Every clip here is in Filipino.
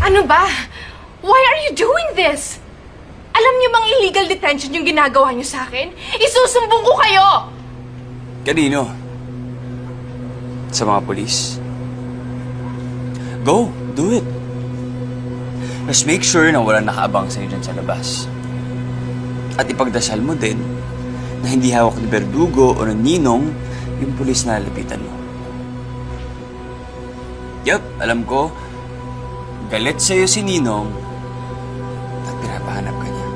Ano ba? Why are you doing this? Alam niyo bang illegal detention yung ginagawa niyo sa akin? Isusumbong ko kayo! Kanino? Sa mga polis? Go! Do it! Just make sure na walang nakaabang sa'yo dyan sa labas. At ipagdasal mo din na hindi hawak ni Berdugo o ng Ninong yung pulis na lalapitan mo. Yup, alam ko, galit sa'yo si Ninong at pinapahanap ka niya.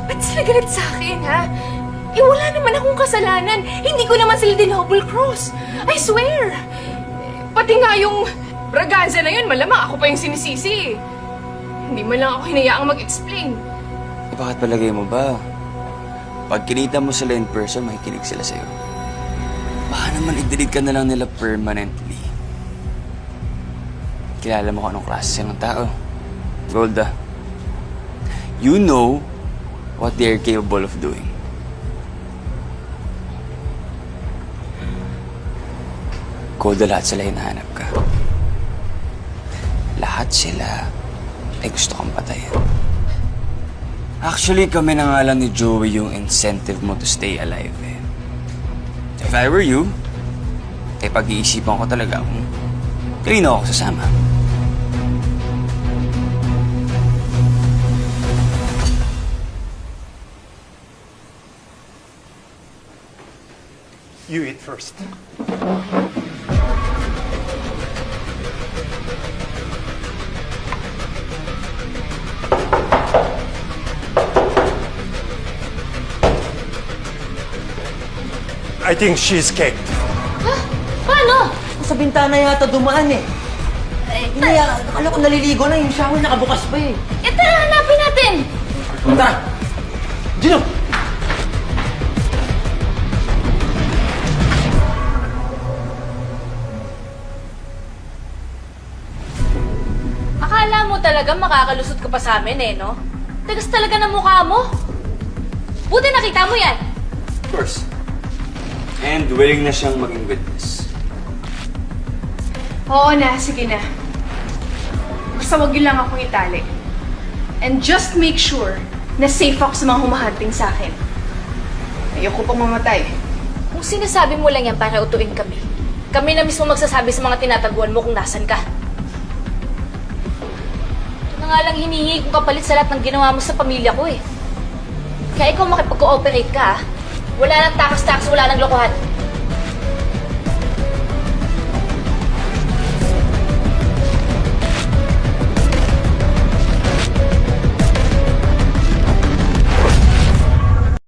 Ba't sila galit sa akin, ha? Eh, wala naman akong kasalanan. Hindi ko naman sila din-double cross. I swear! Pati nga yung braganza na yun, malamang ako pa yung sinisisi. Hindi man lang ako hinayaang mag-explain. Eh, bakit palagay mo ba? Pag kinita mo sila in person, makikinig sila sa'yo. Baka naman i-delete ka na lang nila permanently. Kilala mo kung anong klase ng tao. Golda, you know what they're capable of doing. Golda, lahat sila hinahanap ka. Lahat sila ay gusto kang patayin. Actually, kami na nga lang ni Joey yung incentive mo to stay alive eh. If I were you, eh pag-iisipan ko talaga kung kanino ako sasama. You eat first. I think she escaped. Paano? Sa bintana yata dumaan eh. Naya, akala ko naliligo na, yung shower nakabukas pa eh. Eh, tara, hanapin natin! Tara! Gino! Akala mo talaga makakalusot ka pa sa amin eh, no? Tagas talaga ng mukha mo. Buti nakita mo yan. Of course. And willing na siyang maging witness. Oo na, sige na. Basta wag yun lang akong itali. And just make sure na safe ako sa mga humahanting sa akin. Ayoko pang mamatay. Kung sinasabi mo lang yan para utuin kami, kami na mismo magsasabi sa mga tinataguan mo kung nasan ka. Ito na nga lang hinihingi kong kapalit sa lahat ng ginawa mo sa pamilya ko eh. Kaya ikaw makipag-cooperate ka, ah. Wala nang takas-takas, wala nang lokohan.